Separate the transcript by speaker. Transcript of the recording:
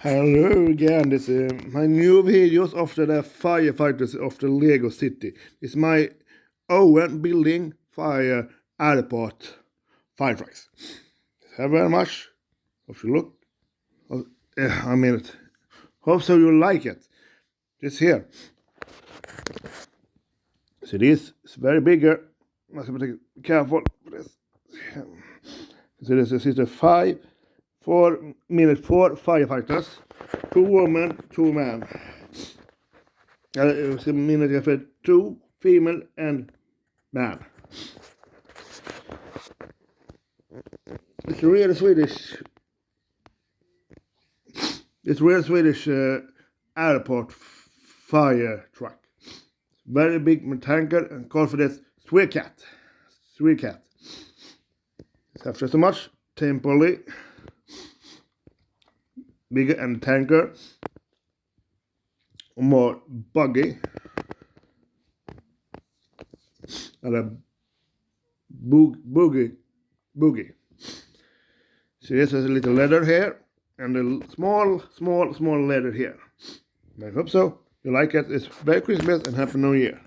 Speaker 1: Hello again, this is my new videos after the firefighters of the Lego City. It's my own building fire airport fire trucks. Thank you very much. Hope you look. I mean it. Hope so you like it. This here. So this is very bigger. Must be careful with this. So this is the 4 firefighters, 2 women, 2 men. Minute for 2 female and man. It's real Swedish. It's real Swedish airport fire truck. Very big tanker and called for this SwedCat. SwedCat. After so much temporarily bigger and tanker, more buggy, and a boogie. So this is a little ladder here, and a small ladder here. I hope so. You like it. It's Merry Christmas and Happy New Year.